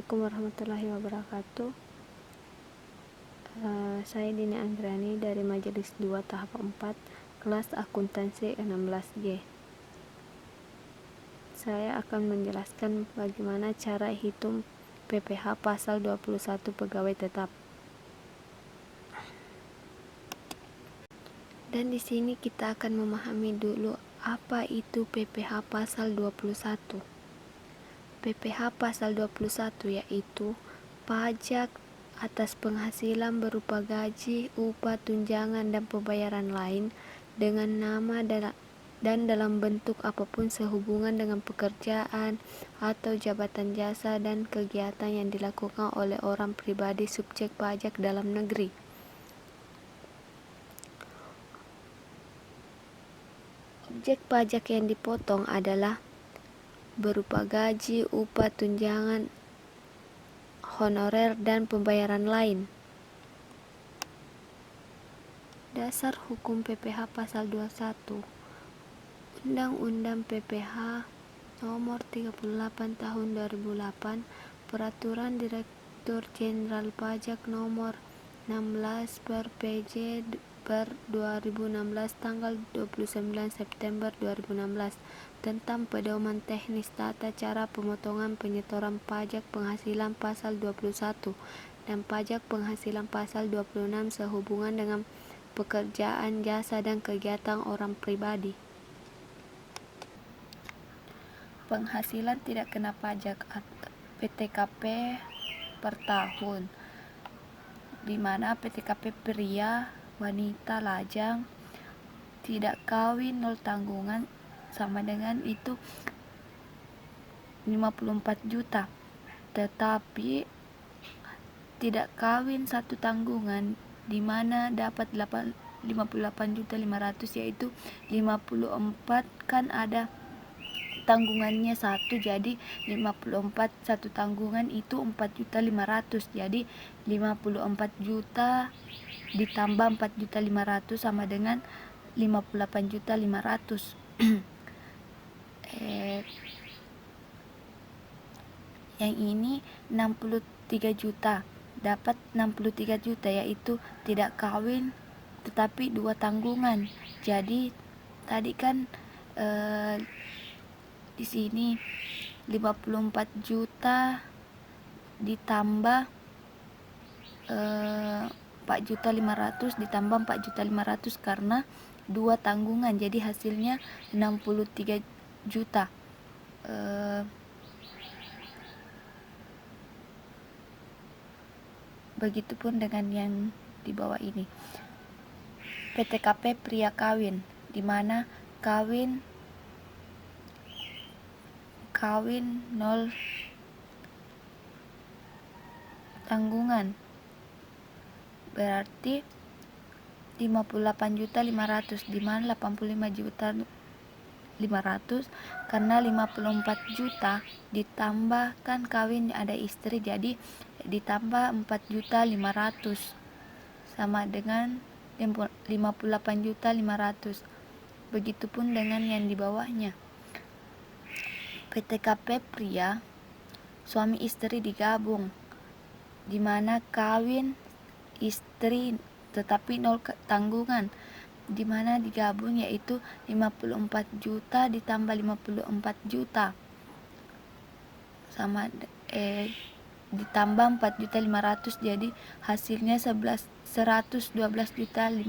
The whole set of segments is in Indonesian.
Assalamualaikum warahmatullahi wabarakatuh. Saya Dini Anggrani dari Majelis 2 tahap 4 kelas akuntansi 16G. Saya akan menjelaskan bagaimana cara hitung PPh pasal 21 pegawai tetap. Dan di sini kita akan memahami dulu apa itu PPh pasal 21. PPh pasal 21 yaitu pajak atas penghasilan berupa gaji, upah, tunjangan, dan pembayaran lain dengan nama dan dalam bentuk apapun sehubungan dengan pekerjaan atau jabatan jasa dan kegiatan yang dilakukan oleh orang pribadi subjek pajak dalam negeri. Objek pajak yang dipotong adalah berupa gaji, upah, tunjangan, honorer, dan pembayaran lain. Dasar hukum PPh pasal 21. Undang-Undang PPh nomor 38 tahun 2008, Peraturan Direktur Jenderal Pajak nomor 16/PJ/2016 tanggal 29 September 2016 tentang pedoman teknis tata cara pemotongan penyetoran pajak penghasilan pasal 21 dan pajak penghasilan pasal 26 sehubungan dengan pekerjaan, jasa, dan kegiatan orang pribadi. Penghasilan tidak kena pajak PTKP per tahun, di mana PTKP pria, wanita, lajang, tidak kawin, nol tanggungan sama dengan itu 54 juta. Tetapi tidak kawin satu tanggungan di mana dapat 58.500.000 yaitu 54 kan ada tanggungannya satu, jadi 54 satu tanggungan itu 4.500.000, jadi 54 juta ditambah 4.500.000 sama dengan 58.500.000. Yang ini 63 juta, dapat 63 juta yaitu tidak kawin tetapi dua tanggungan. Jadi tadi kan di sini 54 juta ditambah 4.500.000 ditambah 4.500.000 karena dua tanggungan, jadi hasilnya 63 juta. Begitupun dengan yang di bawah ini. PTKP pria kawin, di mana kawin nol tanggungan, berarti 58.500.000 di mana 85.500.000 karena 54 juta ditambahkan kawin ada istri, jadi ditambah 4.500.000 sama dengan 58.500.000. Begitupun dengan yang di bawahnya. PTKP pria suami istri digabung, di mana kawin istri tetapi nol tanggungan, di mana digabung yaitu 54 juta ditambah 54 juta sama ditambah 4.500.000, jadi hasilnya 112.500.000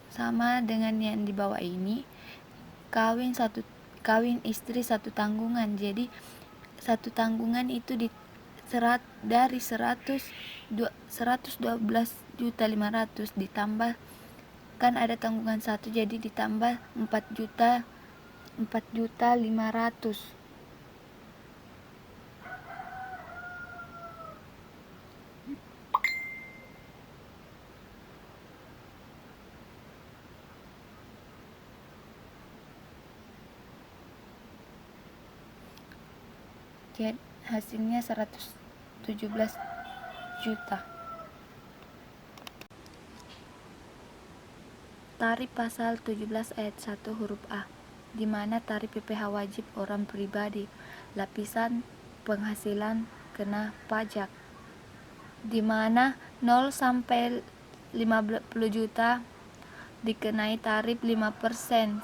sama dengan yang di bawah ini. Kawin istri satu tanggungan, jadi satu tanggungan itu dari 112.500.000 ditambah kan ada tanggungan satu, jadi ditambah 4.500.000. Jadi hasilnya 117 juta. Tarif pasal 17 ayat 1 huruf A, di mana tarif PPh wajib orang pribadi lapisan penghasilan kena pajak, di mana 0 sampai 50 juta dikenai tarif 5%.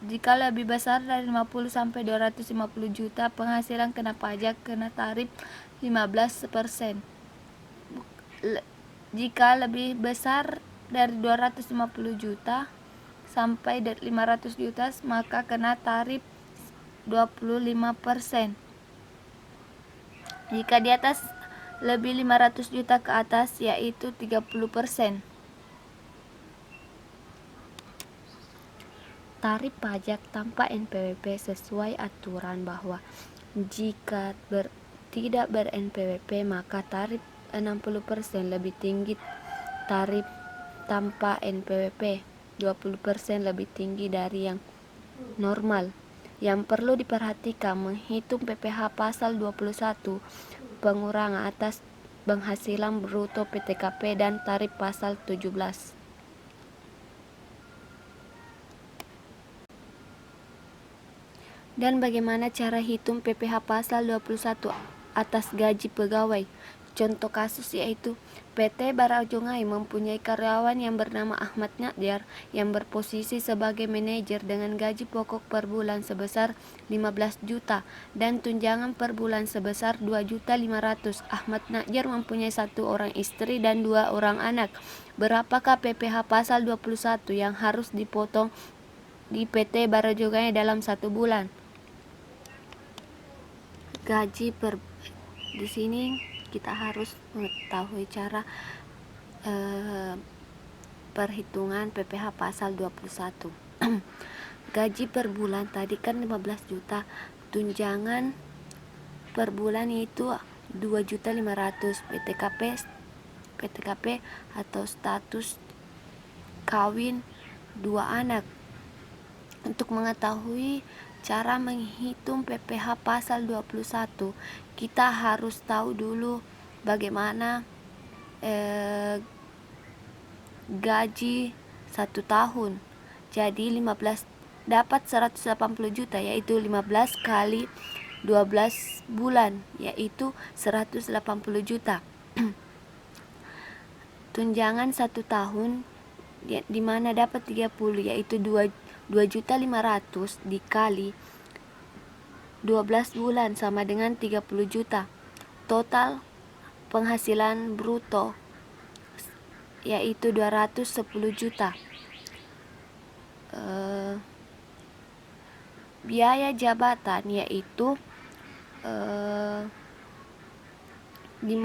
Jika lebih besar dari 50 sampai 250 juta penghasilan kena pajak kena tarif 15%. Jika lebih besar dari 250 juta sampai 500 juta maka kena tarif 25%. Jika di atas lebih 500 juta ke atas yaitu 30%. Tarif pajak tanpa NPWP sesuai aturan bahwa jika tidak ber-NPWP maka tarif 60% lebih tinggi tarif tanpa NPWP, 20% lebih tinggi dari yang normal. Yang perlu diperhatikan menghitung PPh pasal 21 pengurangan atas penghasilan bruto PTKP dan tarif pasal 17. Dan bagaimana cara hitung PPh pasal 21 atas gaji pegawai? Contoh kasus yaitu PT Barajongai mempunyai karyawan yang bernama Ahmad Najar yang berposisi sebagai manajer dengan gaji pokok per bulan sebesar 15 juta dan tunjangan per bulan sebesar 2.500.000. Ahmad Najar mempunyai 1 orang istri dan 2 orang anak. Berapakah PPh pasal 21 yang harus dipotong di PT Barajongai dalam 1 bulan? Di sini kita harus mengetahui cara perhitungan PPh pasal 21. Gaji per bulan tadi kan 15 juta, tunjangan per bulan itu 2.500.000, PTKP atau status kawin 2 anak. Untuk mengetahui cara menghitung PPh pasal 21, kita harus tahu dulu bagaimana gaji 1 tahun. Jadi 15 dapat 180 juta yaitu 15 kali 12 bulan yaitu 180 juta. Tunjangan 1 tahun di mana dapat 30 yaitu 2.500.000 dikali 12 bulan sama dengan 30 juta. Total penghasilan bruto yaitu 210 juta. Biaya jabatan yaitu di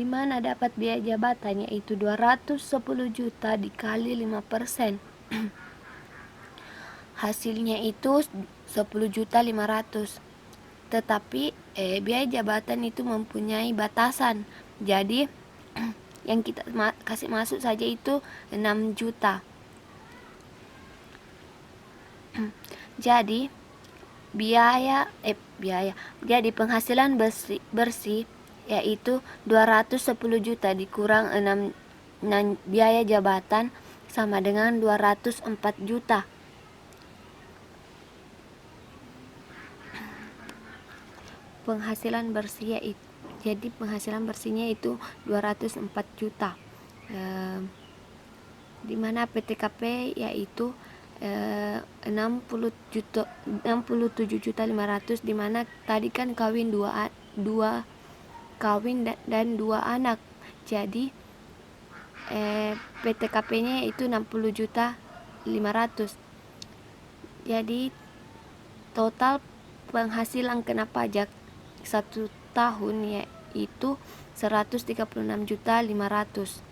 mana dapat biaya jabatan yaitu 210 juta dikali 5%. Hasilnya itu 10.500.000. Tetapi biaya jabatan itu mempunyai batasan. Jadi yang kita kasih masuk saja itu 6 juta. Jadi jadi penghasilan bersih yaitu 210 juta dikurang 6 biaya jabatan sama dengan 204 juta. Penghasilan bersih jadi penghasilan bersihnya itu 204 juta. Di mana PTKP yaitu 67.500.000, di mana tadi kan kawin 2 kawin dan 2 anak. Jadi PTKP-nya itu 60.500.000. Jadi total penghasilan kena pajak 1 tahun yaitu 136.500.000.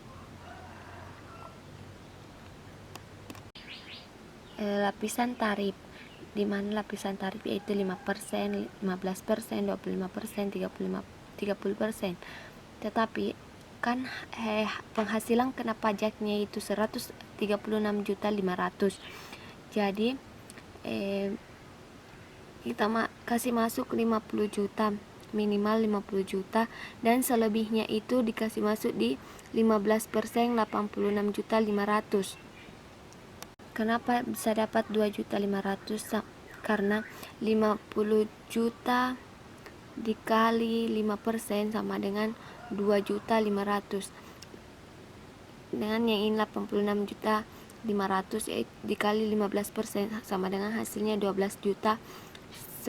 Lapisan tarif, di mana lapisan tarif yaitu 5%, 15%, 25%, 30%. Tetapi kan penghasilan kena pajaknya itu 136.500.000. Jadi kita kasih masuk 50 juta, minimal 50 juta, dan selebihnya itu dikasih masuk di 15%, 86.500.000. Kenapa bisa dapat 2.500.000? Karena 50 juta dikali 5% sama dengan 2.500.000. Dengan yang ini 86.500.000 dikali 15% sama dengan hasilnya 12.975.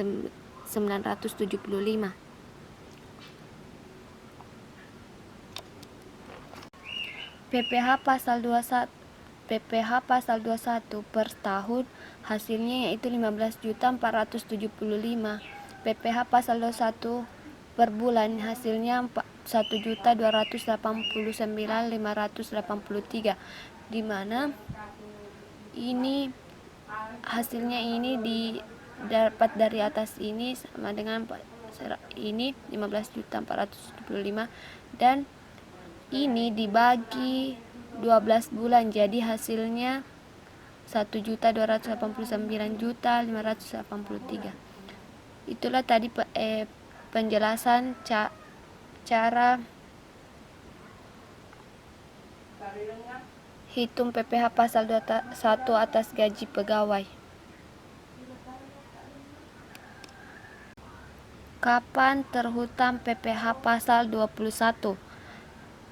PPh pasal 21 per tahun hasilnya yaitu 15.475. PPh pasal 21 per bulan hasilnya 1.289.583, di mana ini hasilnya ini didapat dari atas ini sama dengan ini 15.475 dan ini dibagi 12 bulan, jadi hasilnya 1.289.583. Itulah tadi penjelasan cara hitung PPh pasal 21 atas gaji pegawai. Kapan terhutang PPh pasal 21?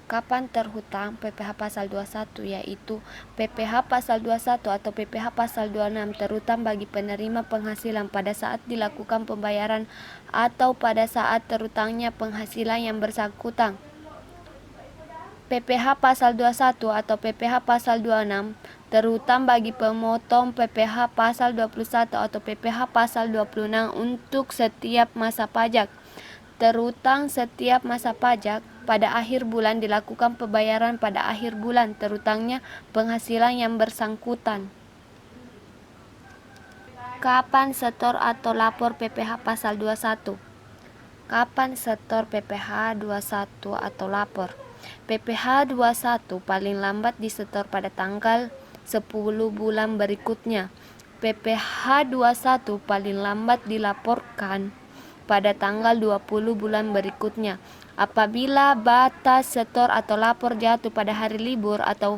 Kapan terhutang PPh pasal 21, yaitu PPh pasal 21 atau PPh pasal 26 terhutang bagi penerima penghasilan pada saat dilakukan pembayaran atau pada saat terhutangnya penghasilan yang bersangkutan. PPh pasal 21 atau PPh pasal 26 terhutang bagi pemotong PPh pasal 21 atau PPh pasal 26 untuk setiap masa pajak. Terhutang setiap masa pajak pada akhir bulan dilakukan pembayaran pada akhir bulan terhutangnya penghasilan yang bersangkutan. Kapan setor atau lapor PPh pasal 21? Kapan setor PPh 21 atau lapor? PPh 21 paling lambat disetor pada tanggal 10 bulan berikutnya. PPh 21 paling lambat dilaporkan pada tanggal 20 bulan berikutnya. Apabila batas setor atau lapor jatuh pada hari libur atau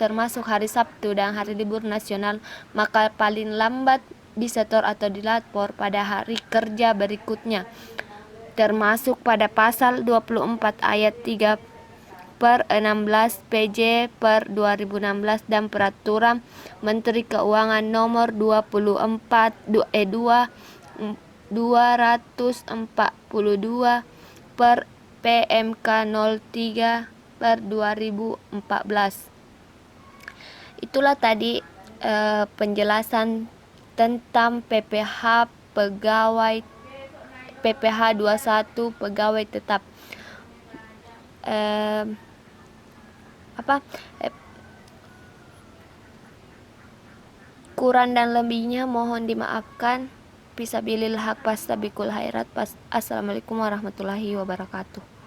termasuk hari Sabtu dan hari libur nasional, maka paling lambat disetor atau dilapor pada hari kerja berikutnya, termasuk pada pasal 24 ayat 3 per 16 PJ per 2016 dan Peraturan Menteri Keuangan nomor 242 per PMK 03 per 2014. Itulah tadi penjelasan tentang PPh pegawai PPh 21 pegawai tetap. Kurang dan lebihnya mohon dimaafkan. Fisabilillah haq fastabikul khairat. Assalamualaikum warahmatullahi wabarakatuh.